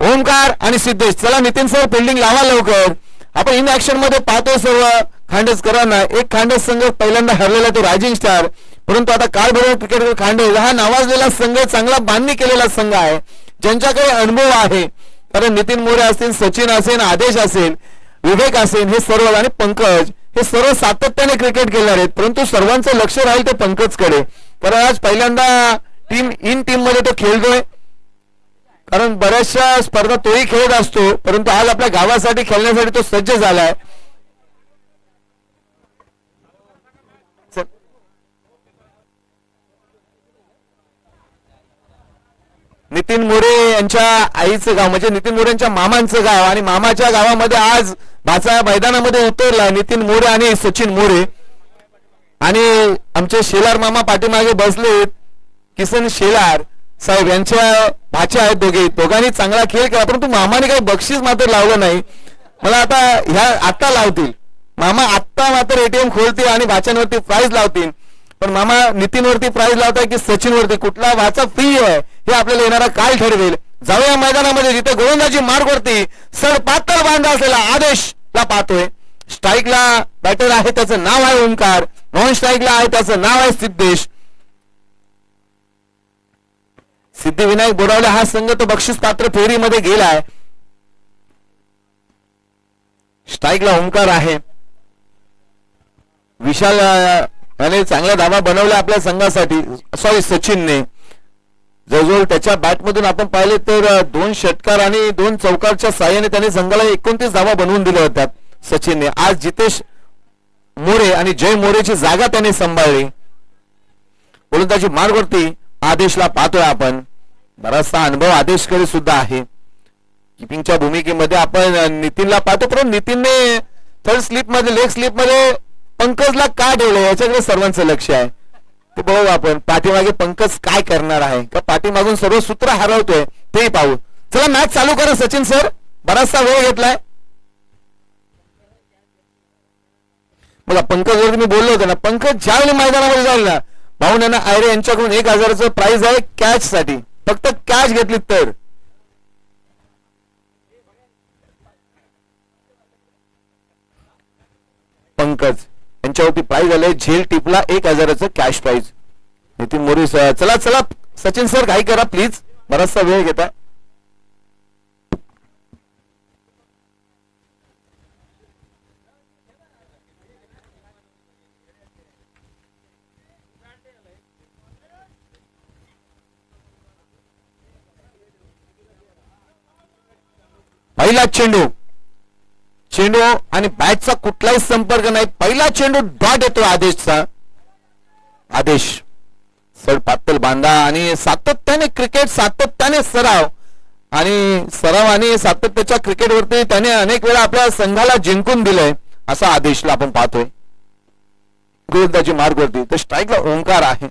ओमकार आणि सिद्धेश. चला नितीन सर फिल्डिंग लावा लवकर. आपण इन ऍक्शन मध्ये पाहतो सर्व खांडेजकरांना. एक खांडेज संघ पहिल्यांदा हरलेला तो रायझिंग स्टार, परंतु आता काळभैरव क्रिकेट खांडेज हा नावाजलेला संघ, चांगला बांधणी केलेला संघ आहे, ज्यांच्याकडे अनुभव आहे. कारण नितीन मोरे असतील, सचिन असेल, आदेश असेल, विवेक असेल, हे सर्व आणि पंकज हे सर्व सातत्याने क्रिकेट खेळणार आहेत, परंतु सर्वांचं लक्ष राहील ते पंकजकडे. कारण आज पहिल्यांदा टीम मध्ये तो खेळतोय, कारण बऱ्याचशा स्पर्धा तोही खेळत असतो, परंतु आज आपल्या गावासाठी खेळण्यासाठी तो सज्ज झालाय. नितीन मोरे यांच्या आईचं गाव म्हणजे नितीन मोरे यांच्या मामांचं गाव, आणि मामाच्या गावामध्ये आज भाचा मैदानामध्ये उतरला नितीन मोरे आणि सचिन मोरे. आणि आमचे शेलार मामा पाठीमागे बसले, किसन शेलार साहेब यांच्या भाचे आहेत दोघांनी चांगला खेळ केला, परंतु मामाने काही बक्षीस मात्र लावलं नाही. मला आता लावतील मामा, आत्ता मात्र एटीएम खोलतील आणि भाच्यांवरती प्राइज लावतील, पण मामा नितीनवरती प्राइज लावताय की सचिनवरती, कुठला भाचा फ्री आहे हे आपल्याला येणारा काळ ठरवेल. जाऊया मैदानामध्ये जिथे गोलंदाजी मार्गवरती सर पातळ बांधा असलेला आदेशला पाहतोय. स्ट्राईकला बॅटर आहे, त्याचं नाव आहे ओंकार. नॉन स्ट्राईकला आहे, त्याचं नाव आहे सिद्धेश. सिद्धिविनायक बोरावले हा संघ तो बक्षीस पात्र फेरीमध्ये गेलाय. स्ट्राईकला ओंकार आहे. विशाल याने चांगला धावा बनवला आपल्या संघासाठी, सॉरी सचिनने. जवळजवळ त्याच्या बॅटमधून आपण पाहिले तर 2 षटकार आणि 2 चौकारच्या साह्याने त्याने संघाला 29 धावा बनवून दिल्या होत्या सचिनने. आज जितेश मोरे आणि जय मोरेची जागा त्याने सांभाळली. गोलंदाजी मार्गवरती आदेशला पाहतोय आपण. बराचसा अनुभव आदेशकडे सुद्धा आहे. किपिंगच्या भूमिकेमध्ये आपण नितीनला पाहतो, पण नितीनने थर्ड स्लिप मध्ये, लेग स्लिप मध्ये पंकजला का ठेवलं याच्याकडे सर्वांचं लक्ष आहे. ते बघू आपण पाठीमागे पंकज काय करणार आहे का पाठीमागून सर्व सूत्र हरवतोय ते पाहू. चला मॅच चालू करा सचिन सर, बराचसा वेळ घेतलाय. बघा पंकज वरती मी बोललो होतो ना, पंकज ज्यावेळी मैदानामध्ये जाईल ना, भाऊ नाना आयरे यांच्याकडून 1000चं प्राइज आहे कॅच साठी, फक्त कॅच घेतली तर. पंकज यांच्यावरती प्राइज आलंय, झेल टिपला 1000चं कॅश प्राइज. नितीन मोरे चला चला सचिन सर घाई करा प्लीज, बराचसा वेळ घेता. पहिला चेंडू आणि बॅटचा कुठलाही संपर्क नाही. पहिला चेंडू डॉट येतो आदेशचा. आदेश सर पातळ बांधा आणि सातत्याने क्रिकेट, सातत्याने सराव आणि सातत्याच्या क्रिकेटवरती त्याने अनेक वेळा आपल्या संघाला जिंकून दिलंय, असा आदेशला आपण पाहतोय. गोलंदाजी मार्गवरती तर स्ट्राईकला ओंकार आहे.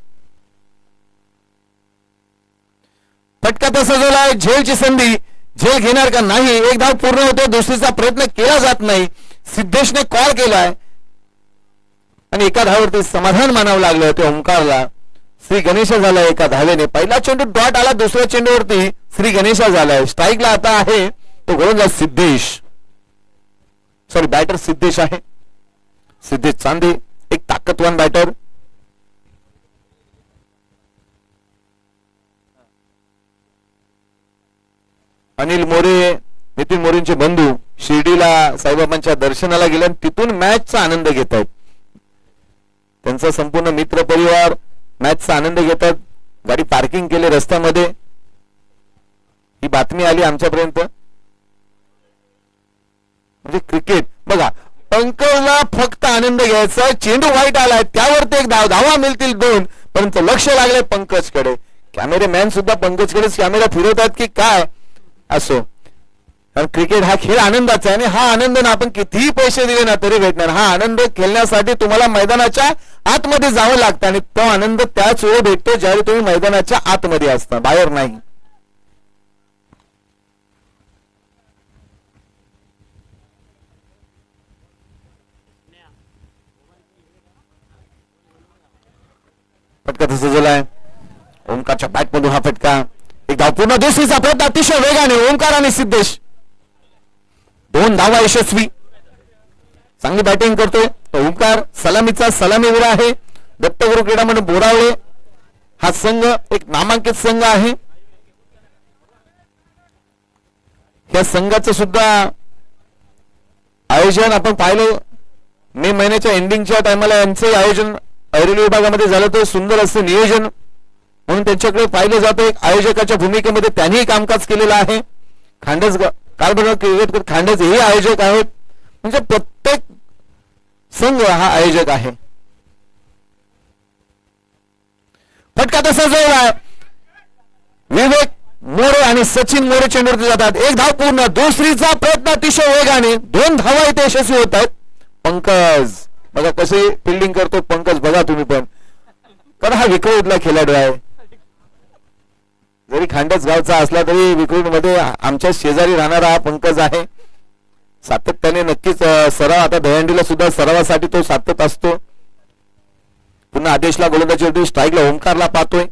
फटका तर सजवलाय, झेलची संधी, झेल घेणार का नाही. एक धाव पूर्ण होते, दुसरीचा प्रयत्न केला जात नाही. सिद्धेशने कॉल केलाय आणि एका धावावरती समाधान मानावं लागलं ते ओंकारला. श्री गणेशा झाला एका धावेने. पहिला चेंडू डॉट आला, दुसऱ्या चेंडूवरती श्री गणेशा झालाय. स्ट्राईकला आता आहे तो गोलंदाज सिद्धेश, सॉरी बॅटर सिद्धेश आहे. सिद्धेश चांदे एक ताकदवान बॅटर. अनिल मोरे, नितीन मोरेंचे बंधू शिर्डीला साईबाबांच्या दर्शनाला गेले आणि तिथून मॅचचा आनंद घेत आहेत. त्यांचा संपूर्ण मित्र परिवार मॅचचा आनंद घेतात. गाडी पार्किंग केले रस्त्यामध्ये. ही बातमी आली आमच्यापर्यंत. म्हणजे क्रिकेट बघा, पंकजला फक्त आनंद घ्यायचा, चेंडू वाईट आलाय त्यावर ते एक धावा मिळतील 2, परंतु लक्ष लागले पंकजकडे. कॅमेरामॅन सुद्धा पंकजकडे कॅमेरा फिरवतात की काय असो, कारण क्रिकेट हा खेळ आनंदाचा आहे आणि हा आनंद ना आपण कितीही पैसे दिले ना तरी भेटणार. हा आनंद खेळण्यासाठी तुम्हाला मैदानाच्या आतमध्ये जावं लागतं आणि तो आनंद त्याच वेळी भेटतो ज्यावेळी तुम्ही मैदानाच्या आतमध्ये असता, बाहेर नाही. फटका तसा झालाय ओमकारच्या बॅट मधून हा फटका. एक धाव पूर्ण, दुसरीचा प्रयत्न अतिशय वेगाने ओमकार आणि सिद्धेश 2 धावा यशस्वी. चांगली बॅटिंग करतोय ओमकार, सलामीचा सलामीवीर आहे. दत्तगुरु क्रीडा मंडळ बोरावळे हा संघ एक नामांकित संघ आहे. या संघाचं सुद्धा आयोजन आपण पाहिलं मे महिन्याच्या एंडिंगच्या टायमाला यांचे आयोजन ऐरोली विभागामध्ये झालं तर सुंदर असं नियोजन म्हणून त्यांच्याकडे पाहिलं जातं. एक आयोजकाच्या भूमिकेमध्ये त्यांनी कामकाज केलेलं आहे. खांडस कारभार क्रिकेट खांडस हे आयोजक आहेत, म्हणजे प्रत्येक संघ हा आयोजक आहे. फटका तसा जोडला, विवेक मोरे आणि सचिन मोरे चेंडूवरती जातात. 1 धाव पूर्ण, दुसरीचा प्रयत्न अतिशय वेगाने 2 धावा इथे यशस्वी होत आहेत. पंकज बघा कसे फिल्डिंग करतो पंकज, बघा तुम्ही पण, कारण हा विक्रोळीतला खेळाडू आहे. जरी खांडस गावचा असला तरी विक्रोळीमध्ये आमच्या शेजारी राहणारा हा पंकज आहे. सातत्याने नक्कीच सराव, आता दहीहंडीला सुद्धा सरावासाठी तो सातत असतो. पुन्हा आदेशला गोलंदाजी, स्ट्राईकला ओमकारला पाहतोय.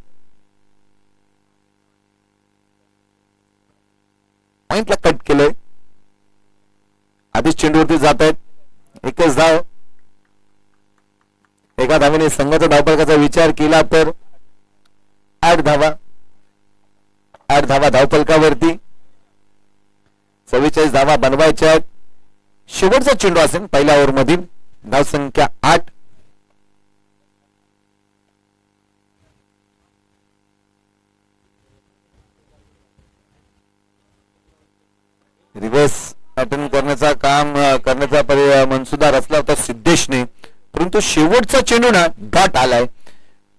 पॉइंटला कट केलंय, आदेश चेंडूवरती जात आहेत. 1च धाव. एका धावेने संघाचा धावफलकाचा विचार केला तर 8 धावा धावफलकावरती. 44 धावा बनवायच्या आहेत. शेवटचा चेंडू असेल पहिल्या ओव्हर मधील. धाव संख्या 8. रिव्हर्स अटेंड करण्याचा काम करण्याचा मनसुदा रचला होता सिद्धेशने, परंतु शेवटचा चेंडू ना डॉट आलाय.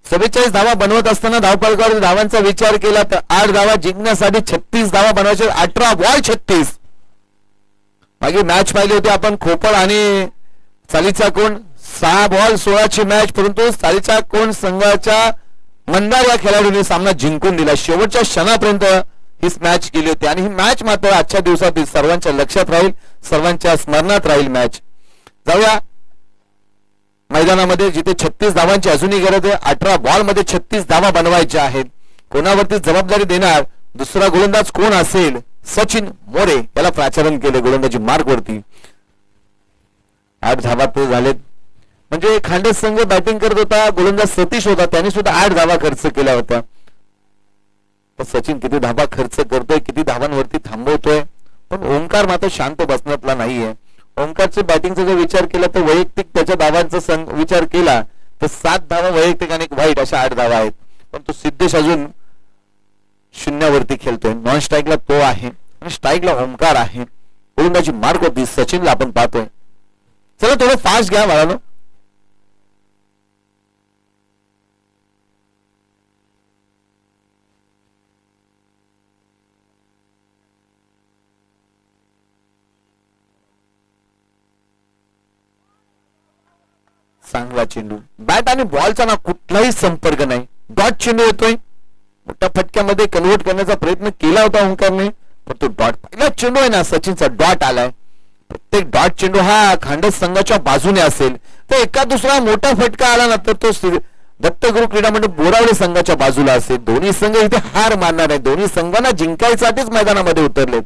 44 धावा बनवत असताना धावफलकावर धावांचा विचार केला तर 8 धावा जिंकण्यासाठी 36 धावा बनवायच्या. 18 बॉल 36. मागे मॅच पाहिली होती आपण खोपड आणि चालीचा कोण, 6 बॉल 16ची मॅच, परंतु चालीचा कोण संघाच्या मंदार या खेळाडूने सामना जिंकून दिला. शेवटच्या क्षणापर्यंत ही मॅच केली होती आणि ही मॅच मात्र आजच्या दिवसात सर्वांच्या लक्षात राहील, सर्वांच्या स्मरणात राहील मॅच. जाऊया मैदानामध्ये जिथे 36 धावांची अजूनही गरज आहे. 18 बॉल मध्ये 36 धावा बनवायच्या आहेत. कोणावरती जबाबदारी देणार, दुसरा गोलंदाज कोण असेल? सचिन मोरे याला प्राचारण केले गोलंदाजी मार्ग वरती. 8 धावा तो झालेत. म्हणजे खांडेस संघ बॅटिंग करत होता, गोलंदाज सतीश होता, त्याने सुद्धा 8 धावा खर्च केल्या होत्या. तर सचिन किती धावा खर्च करतोय, किती धावांवरती थांबवतोय, पण ओंकार मात्र शांत बसण्यातला नाहीये. ओंकारच्या बॅटिंगचा जर विचार केला तर वैयक्तिक त्याच्या धावांचा विचार केला तर 7 धावा वैयक्तिक आणि वाईट अशा 8 धावा आहेत. पण तो सिद्धेश अजून शून्यावरती खेळतोय. नॉन स्ट्राईकला तो आहे आणि स्ट्राईकला ओंकार आहे. गोलंदाजी मार्ग होती सचिनला आपण पाहतोय. चला थोडं फास्ट घ्या बाळानो. चांगला चेंडू, बॅट आणि बॉलचा ना कुठलाही संपर्क नाही. डॉट चेंडू येतोय, मोठ्या फटक्यामध्ये कन्व्हर्ट करण्याचा प्रयत्न केला होता ओंकारने, पण तो डॉट पहिला चेंडू आहे ना सचिनचा डॉट आलाय. प्रत्येक डॉट चेंडू हा खांडस संघाच्या बाजूने असेल तर एका दुसरा मोठा फटका आला ना तर तो दत्तगुरु क्रीडा मंडळ बोरावळे संघाच्या बाजूला असेल. दोन्ही संघ इथे हार मानणार आहे. दोन्ही संघांना जिंकायसाठीच मैदानामध्ये उतरलेत.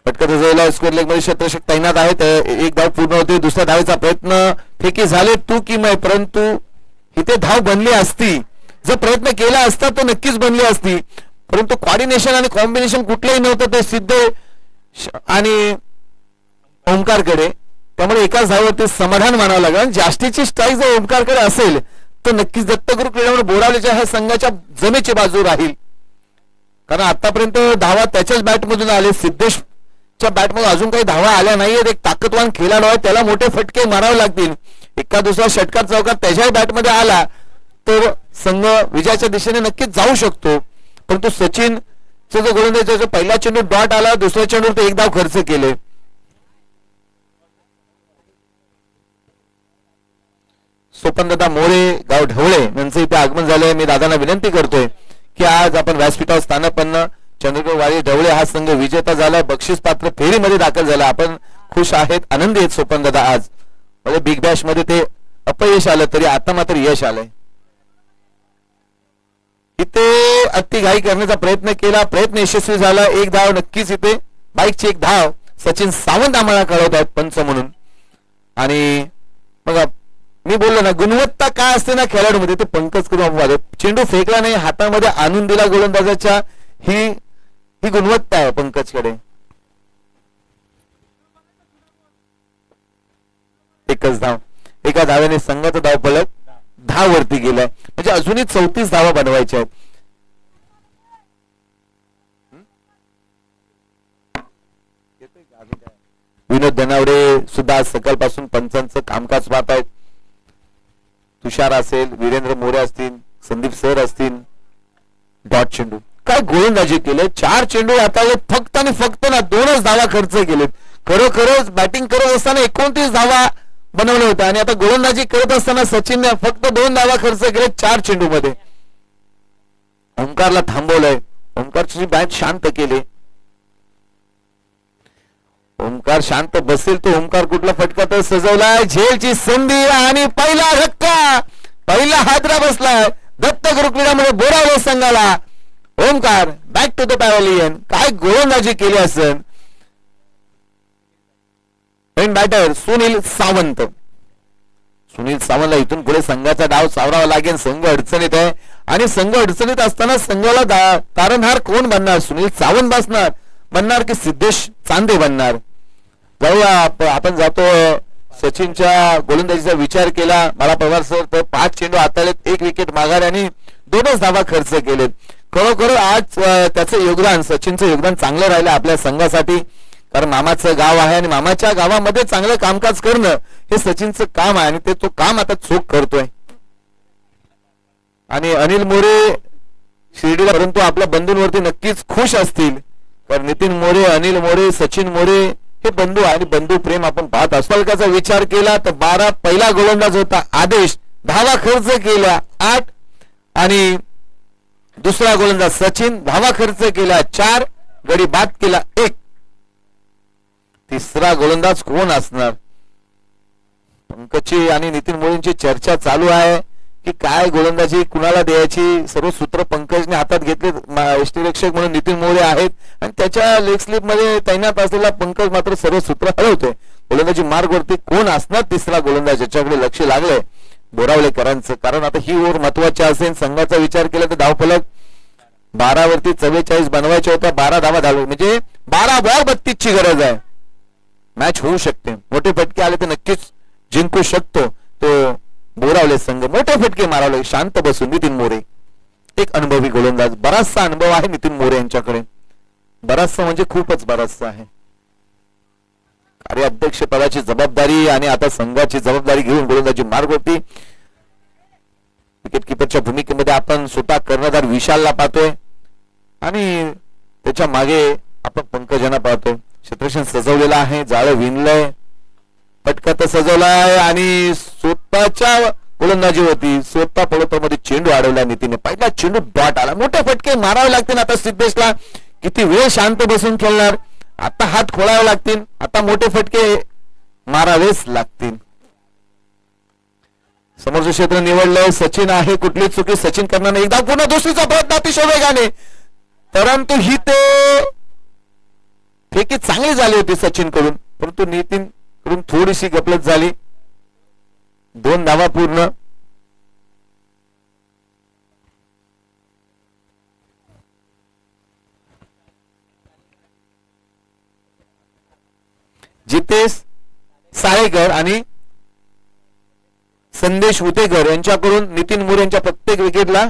फटका स्कोर लेग मध्ये क्षेत्ररक्षक तैनात आहेत. 1 धाव पूर्ण होते. दुसऱ्या धावेचा प्रयत्न फेकी झाले तू की मैं, परंतु इथे धाव बनली असती. जर प्रयत्न केला असता तो नक्कीच बनली असती, परंतु कॉर्डिनेशन आणि कॉम्बिनेशन कुठलंही नव्हतं ते सिद्ध आणि ओंकारकडे. त्यामुळे एकाच धावेवरती समाधान मानावं लागेल. जास्तीची स्ट्राईक जर ओंकारकडे असेल तर नक्कीच दत्तगुरु क्रीडा मंडळ बोरावलेच्या ह्या संघाच्या जमेची बाजू राहील. कारण आतापर्यंत धावा त्याच्याच बॅटमधून आले. सिद्धेशच्या बॅटमधून अजून काही धावा आल्या नाहीयेत. एक ताकदवान खेळाडू आहे, त्याला मोठे फटके मारावे लागतील. एका दुसरा षटकार चौकार त्याच्याही बॅटमध्ये आला तर संघ विजयाच्या दिशेने नक्कीच जाऊ शकतो. परंतु सचिनचा जो गोलंदाज पहिला चेंडू डॉट आला, दुसऱ्या चेंडूवर ते एक धाव खर्च केले. सोपनदादा मोरे गाव ढवळे यांचं इथे आगमन झालंय. मी दादांना विनंती करतोय की आज आपण व्यासपीठावर स्थानापन्न चंद्रपूर वाडी ढवळे हा संघ विजेता झालाय, बक्षीस पात्र फेरीमध्ये दाखल झाला. आपण खुश आहेत, आनंदी आहेत सोपनदादा. आज म्हणजे बिग बॅश मध्ये ते अपयश आलं तरी आता मात्र यश आलंय. इथे अतिघाई करण्याचा प्रयत्न केला, प्रयत्न यशस्वी झाला. एक धाव नक्कीच इथे बाईकची एक धाव सचिन सावंत आम्हाला कळवत आहेत पंच म्हणून. आणि बघा मी बोललो ना, गुणवत्ता काय असते ना खेळाडूमध्ये ते पंकज कदम. चेंडू फेकला नाही, हातामध्ये आणून दिला गोलंदाजाच्या, ही गुणवत्ता आहे पंकजकडे. एकच धाव, एका धाव्याने संघाचा धाव फलक 10 वरती गेलाय. म्हणजे अजूनही 34 धावा बनवायच्या आहेत. विनोद धनावडे सुद्धा सकाळपासून पंचांचं कामकाज पाहत आहेत. तुषार असेल, वीरेंद्र मोरे असतील, संदीप सर असतील. डॉट चेंडू काय गोलंदाजी केले, 4 चेंडू आता फक्त आणि फक्त ना 2च धावा खर्च केलेत. खरोखरच बॅटिंग करत असताना 29 धावा बनवल्या होत्या आणि आता गोलंदाजी करत असताना सचिनने फक्त 2 धावा खर्च केले 4 चेंडू मध्ये. ओंकारला थांबवलंय, ओंकारची बॅट शांत केली. ओंकार शांत बसेल तो ओंकार कुठला फटका तर सजवलाय. झेलची संधी आणि पहिला धक्का, पहिला हादरा बसलाय दत्त गुरुक्रीडामध्ये बोरावले संघाला. Omkar back to the pavilion. काय गोलंदाजी केली असेल. बॅटर सुनील सावंत. सुनील सावंतला इथून पुढे संघाचा डाव सावरावा लागेल. संघ अडचणीत आहे आणि संघ अडचणीत असताना संघाला तारणहार कोण बनणार? सुनील सावंत बनणार की सिद्धेश चांदे बनणार? जाऊया आपण जातो. सचिनच्या गोलंदाजीचा विचार केला बाळा पवार सर तर 5 चेंडू हाताळलेत, 1 विकेट माघाऱ्याने 2च धावा खर्च केलेत. खरोखर आज त्याचं योगदान, सचिनचं योगदान चांगलं राहिलं आपल्या संघासाठी. कारण मामाचं गाव आहे आणि मामाच्या गावामध्ये चांगलं कामकाज करणं हे सचिनचं काम आहे आणि तो काम आता चोख करतोय. आणि अनिल मोरे शिर्डीला, परंतु आपल्या बंधूंवरती नक्कीच खुश असतील. कारण नितीन मोरे, अनिल मोरे, सचिन मोरे हे बंधू आणि बंधू प्रेम आपण पाहत असतो. फलकाचा विचार केला तर 12 पहिला गोलंदाज होता आदेश, धावा खर्च केल्या 8 आणि दुसरा गोलंदाज सचिन धावा खर्च केला 4, गडी बाद केला 1. तिसरा गोलंदाज कोण असणार? पंकजची आणि नितीन मोरेंची चर्चा चालू आहे की काय गोलंदाजी कुणाला द्यायची. सर्व सूत्र पंकजने हातात घेतले. यष्टीरक्षक म्हणून नितीन मोरे आहेत आणि त्याच्या लेग स्लिप मध्ये तैनात असलेला पंकज मात्र सर्व सूत्र हलवतोय. गोलंदाजी मार्ग वरती कोण असणार तिसरा गोलंदाज याच्याकडे लक्ष लागलंय बोरावलेकरांचं. कारण आता ही ओव्हर महत्वाची असेल. संघाचा विचार केला तर धावफलक 12 वरती 44 बनवायच्या होत्या. 12 धावा धावले म्हणजे 12 बॉल 32 ची गरज आहे. मॅच होऊ शकते. मोठे फटके आले तर नक्कीच जिंकू शकतो तो बोरावले संघ. मोठे फटके मारावले शांत बसून नितीन मोरे. एक अनुभवी गोलंदाज, बराचसा अनुभव आहे नितीन मोरे यांच्याकडे. बराचसा म्हणजे खूपच बराचसा आहे. कार्याध्यक्ष पदाची जबाबदारी आणि आता संघाची जबाबदारी घेऊन गोलंदाजी मार्ग होती. विकेट किपरच्या भूमिकेमध्ये आपण स्वतः कर्णधार विशालला पाहतोय आणि त्याच्या मागे आपण पंकजांना पाहतोय. क्षेत्रक्षण सजवलेला आहे, जाळं विणलंय, फटका तर सजवलाय आणि स्वतःच्या गोलंदाजी होती. स्वतः पळोत्तरमध्ये चेंडू अडवला नितीनने. पहिला चेंडू डॉट आला. मोठे फटके मारावे लागतील आता सिद्धेशला. किती वेळ शांत बसून खेळणार? आता हात खोळावे लागतील. आता मोठे फटके मारावेच लागतील. समोरचं क्षेत्र निवडलंय. सचिन आहे, कुठली चुकी सचिन करणार नाही. एकदा पुन्हा दुसरीचा प्रयत्न अतिशय वेगाने, परंतु ही ते फेकी चांगली झाली होती सचिन कडून, परंतु नितीन कडून थोडीशी गफलत झाली. 2 धावा पूर्ण. जितेश साळेकर आणि संदेश उतेकर यांच्याकडून नितीन मोरे यांच्या प्रत्येक विकेटला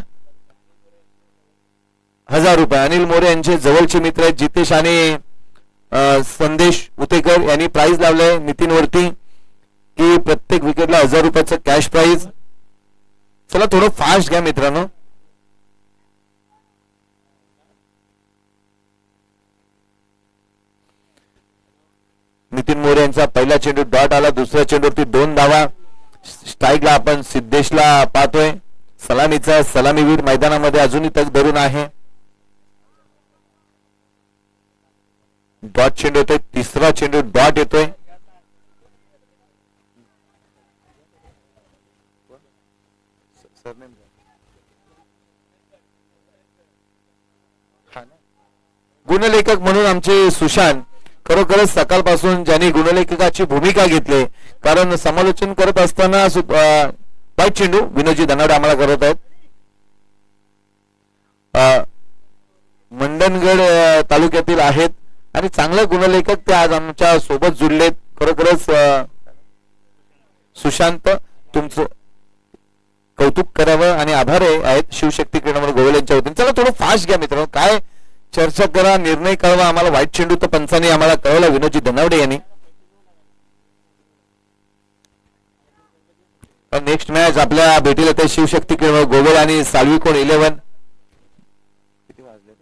₹1000. अनिल मोरे यांचे जवळचे मित्र आहेत जितेश आणि संदेश उतेकर यांनी प्राइज लावलंय नितीन वरती की प्रत्येक विकेटला ₹1000 कॅश प्राइज. चला थोडं फास्ट घ्या मित्रांनो. नितीन मोरे यांचा पहिला चेंडू डॉट आला. दुसऱ्या चेंडूवरती 2 धावा. स्ट्राईकला आपण सिद्धेशला पाहतोय. सलामीचा सलामीवीर मैदानामध्ये अजूनही तग धरून आहे. डॉट चेंडू येतोय. तिसरा चेंडू डॉट येतोय. गुणलेखक म्हणून आमचे सुशांत खरोखरच सकाळपासून ज्यांनी गुणलेखकाची भूमिका घेतली. कारण समालोचन करत असताना वाईट चेंडू विनोदजी धनावडे आम्हाला करत आहेत. मंडणगड तालुक्यातील आहेत आणि चांगले गुणलेखक ते आज आमच्या सोबत जुळलेत. खरोखरच सुशांत तुमचं कौतुक करावं आणि आभार आहेत शिवशक्ती क्रीडामंडळ गोवले यांच्या वतीने. चला थोडं फास्ट घ्या मित्रांनो. काय चर्चा करा निर्णय कळवा आम्हाला. वाईट चेंडू तर पंचांनी आम्हाला कळवला विनोदजी धनावडे यांनी. नेक्स्ट मॅच आपल्या भेटीला ते शिवशक्ती क्रीडामंडळ गोवले आणि साल्विकोण 11. किती वाजले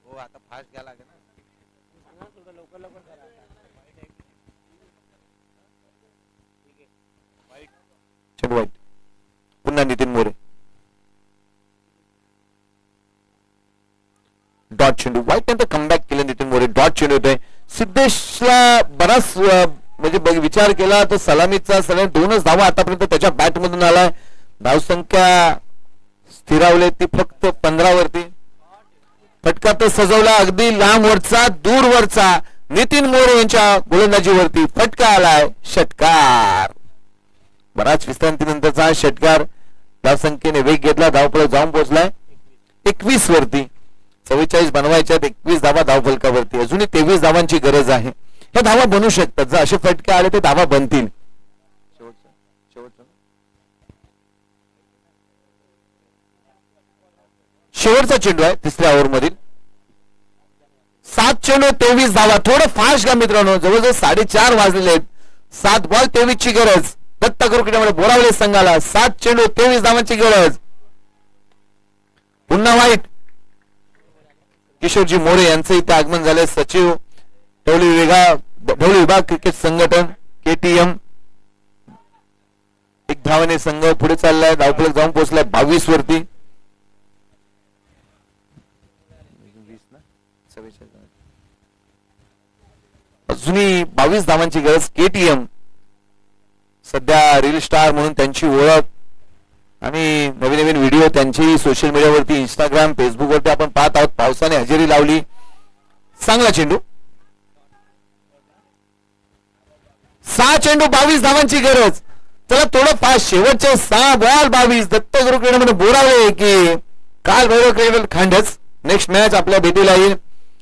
हो आता फास्ट घ्या लागेल ना. चेंडू वाईट. पुन्हा नितीन मोरे. डॉट चेंडू वाईट नंतर कमबॅक केलं नितीन मोरे. डॉट चेंडू होतोय. सिद्धेशला बराच म्हणजे विचार केला तर सलामीचा सलग 2च धावा आतापर्यंत त्याच्या बॅट मधून आलाय. धावसंख्या स्थिरावली ती फक्त 15 वरती. फटका तर सजवला अगदी लांब वरचा दूर वरचा नितीन मोरे यांच्या गोलंदाजीवरती फटका आलाय. षटकार. बराच विश्रांतीनंतरचा षटकार. धावसंख्येने वेग घेतला. धावफलक जाऊन पोहोचलाय 21 वरती. 44 बनवायच्यात. 21 धावा धावफलकावरती. अजूनही 23 धावांची गरज आहे. हे धावा बनू शकतात. जर असे फटके आले ते धावा बनतील. शेवटचा चेंडू आहे तिसऱ्या ओव्हर मधील. 7 चेंडू 23 धावा. थोडं फास्ट घ्या मित्रांनो. जवळजवळ 4:30 वाजलेले आहेत. 7 बॉल 23 ची गरज दत्तगुरु क्रीडामध्ये बोरावले संघाला. 7 चेंडू 23 धावांची गरज. पुन्हा वाईट. किशोरजी मोरे यांचं इथे आगमन झालंय. सचिव ढवळी विभाग क्रिकेट संघटन KTM. 1 धावाने संघ पुढे चाललाय. धावफलक जाऊन पोहोचलाय 22 वरती. अजूनही 22 धावांची गरज. KTM सध्या रील स्टार म्हणून त्यांची ओळख आणि नवीन नवीन व्हिडिओ त्यांची सोशल मीडियावरती इंस्टाग्राम फेसबुक वरती आपण पाहत आहोत. पावसाने हजेरी लावली. चांगला चेंडू. 6 चेंडू 22 धावांची गरज. चला थोडं फास्ट. शेवटचे 6 बॉल 22. दत्तगुरु क्रीडामध्ये बोरावले की काल भैरव क्रीडा खांडच. नेक्स्ट मॅच आपल्या भेटीला येईल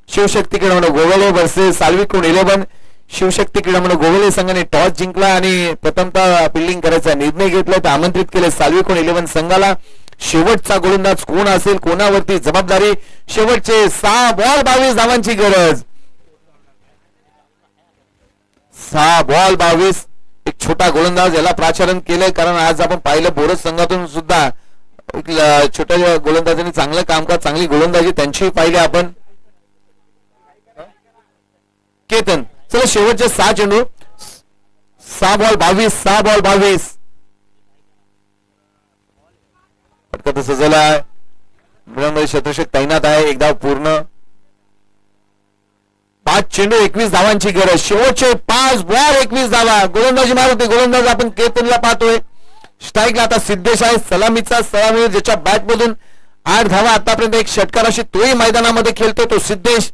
शिवशक्ती क्रीडामंडळ गोवले वर्सेस साल्विकोण 11. शिवशक्ती क्रीडामंडळ गोवले संघाने टॉस जिंकला आणि प्रथमतः फिल्डिंग करायचा निर्णय घेतला. तर आमंत्रित केले साल्विकोण 11 संघाला. शेवटचा गोलंदाज कोण असेल कोणावरती जबाबदारी. शेवटचे 6 बॉल 22 धावांची गरज. 6 बॉल 22. एक छोटा गोलंदाज याला प्राचारण केलंय कारण आज आपण पाहिलं बोरस संघातून सुद्धा छोट्या गोलंदाजांनी चांगलं कामकाज चांगली गोलंदाजी त्यांची पाहिली आपण. केतन. चला शेवटचे 6 चेंडू 6 बॉल 22. 6 बॉल 22. फटका सजवला आहे. मध्ये शतशक तैनात आहे. एक धाव पूर्ण. 5 चेंडू 21 धावांची गरज. शेवटचे 5 बॉल 21 धावा. गोलंदाजी मारत होते गोलंदाज आपण केतनला पाहतोय. स्ट्राईकला आता सिद्धेश आहे. सलामीचा सलामी ज्याच्या बॅट मधून 8 धावा आतापर्यंत एक षटकार अशी तोही मैदानामध्ये खेळतो तो सिद्धेश.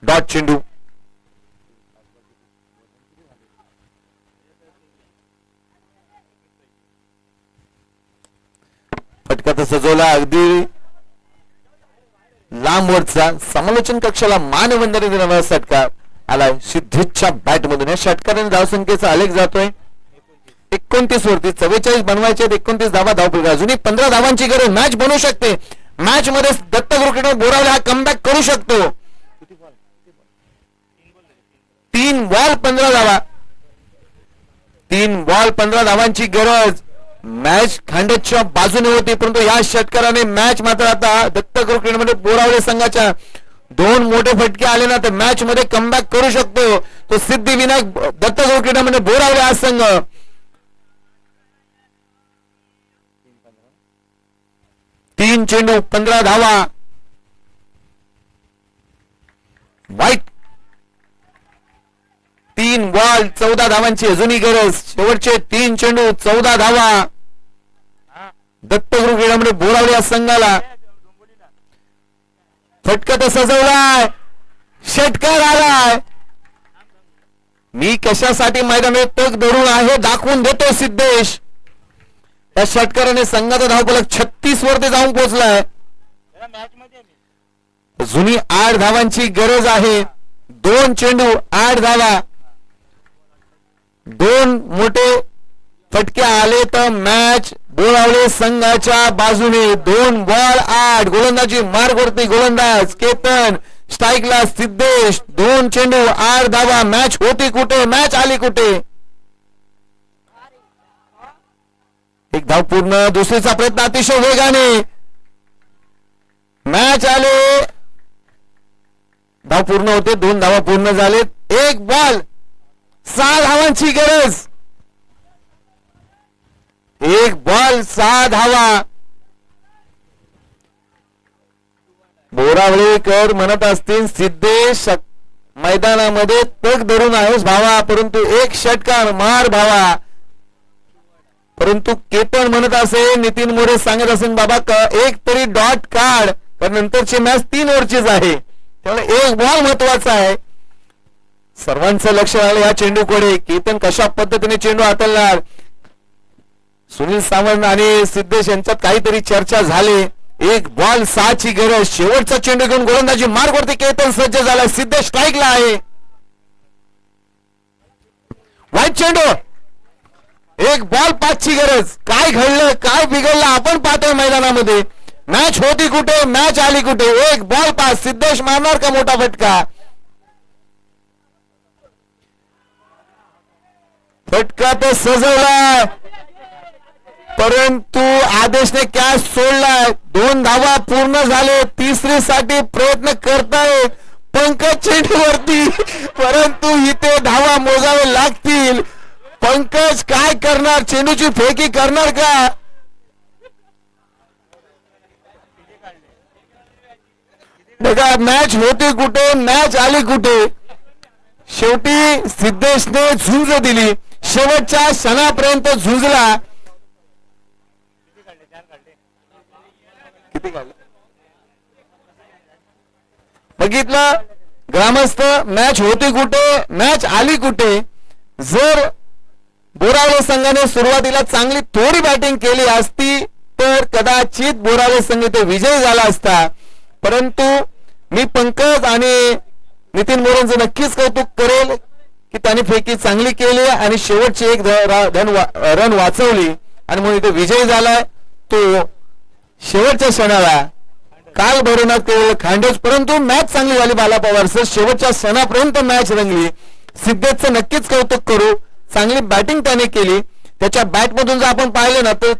डॉट चेंडू. फटका तर सजवला अगदी लांब मोर्चा समालोचन कक्षाला मानवंदना देणारा षटकार आलाय सिद्धेशच्या बॅटमधून. या षटकाराने धावसंख्येचा आलेख जातोय 29 वरती. 44 बनवायचे, 29 धावा धावपल. अजूनही 15 धावांची गरज. मॅच बनवू शकते. मॅच मध्ये दत्तक क्रिकेटर बोरावले हा कमबॅक करू शकतो. 3 बॉल 15 धावा. 3 बॉल 15 धावांची गरज. मॅच खांडेच्या बाजूने होती, परंतु या षटकाराने मॅच मात्र आता दत्तक क्रिकेटमध्ये बोरावले संघाच्या 2 मोठे फटके आले ना तर मॅच मध्ये कमबॅक करू शकतो तो सिद्धिविनायक दत्तक क्रिकेटमध्ये बोरावले हा संघ. 3 चेंडू 15 धावा. वाईट 3 बॉल 14 धावांची अजूनही गरज. शेवटचे 3 चेंडू 14 धावा दत्तक क्रीडामध्ये बोरावले या संघाला. फटका तर सजवलाय, षटकार आलाय. मी कशासाठी मैदानात तग धरून आहे दाखवून देतो सिद्धेश. या षटकाराने संघाचा धावफलक 36 वरती जाऊन पोहोचलाय. जुनी 8 धावांची गरज आहे. 2 चेंडू 8 धावा. 2 मोठे फटके आले तर मॅच बोरावले संघाच्या बाजूने. 2 बॉल 8. गोलंदाजी मार्ग वरती गोलंदाज केतन, स्ट्राईकला सिद्धेश. 2 चेंडू 8 धावा. मॅच होती कुठे, मॅच आली कुठे. एक धाव पूर्ण. दुसरीचा प्रयत्न अतिशय वेगाने. मॅच आले. धाव पूर्ण होते. 2 धावा पूर्ण झालेत. 1 बॉल 6 धावांची गरज. 1 बॉल 6 धावा. बोरावळेकर म्हणत असतील सिद्धेश मैदानामध्ये तग धरून आहेस भावा, परंतु 1 षटकार मार भावा. परंतु केतन म्हणत असेल, नितीन मोरे सांगत असेल बाबा एक तरी डॉट काढ, कारण नंतरची मॅच 3 ओव्हरचीच आहे, त्यामुळे 1 बॉल महत्वाचा आहे. सर्वांचं लक्ष आलं या चेंडूकडे. केतन कशा पद्धतीने चेंडू हाताळणार. सुनील सावंत आणि सिद्धेश यांच्यात काहीतरी चर्चा झाली. 1 बॉल 6 ची गरज. शेवटचा चेंडू घेऊन गोलंदाजी मार्गवरती केतन सज्ज झाला. सिद्धेश स्ट्राईकला आहे. वाईट चेंडू. 1 बॉल 5 ची गरज. काय घडलं, काय बिघडलं आपण पाहतोय मैदानामध्ये. मॅच होती कुठे, मॅच आली कुठे. 1 बॉल 5. सिद्धेश मारणार का मोठा फटका. फटका तर सजवला, परंतु आदेशने कॅच सोडलाय. 2 धावा पूर्ण झाले. तिसरीसाठी प्रयत्न करतायत पंकज चेंडूवरती, परंतु इथे धावा मोजावे लागतील. पंकज काय करणार, चेंडूची फेकी करणार का. बघा मॅच होती कुठे, मॅच आली कुठे. शेवटी सिद्धेशने झुंज दिली. शेवटच्या क्षणापर्यंत झुंजला. किती काढलं बघितलं ग्रामस्थ. मॅच होती कुठे, मॅच आली कुठे. जर बोरावले संघाने सुरुवातीला चांगली थोडी बॅटिंग केली असती तर कदाचित बोरावले संघ ते विजयी झाला असता. परंतु मी पंकज आणि नितीन मोरेंचं नक्कीच कौतुक करेल की त्यांनी फेकी चांगली केली आणि शेवटची 1 रन वाचवली आणि म्हणून इथे विजयी झालाय तो. शेवटच्या क्षणाला काल भरवण्यात केलेलं खांडेच, परंतु मॅच चांगली झाली बाला पवार सर. शेवटच्या क्षणापर्यंत मॅच रंगली. सिद्धेशचं नक्कीच कौतुक करू. चांगली बॅटिंग त्याने केली. त्याच्या बॅटमधून जर आपण पाहिलं ना तर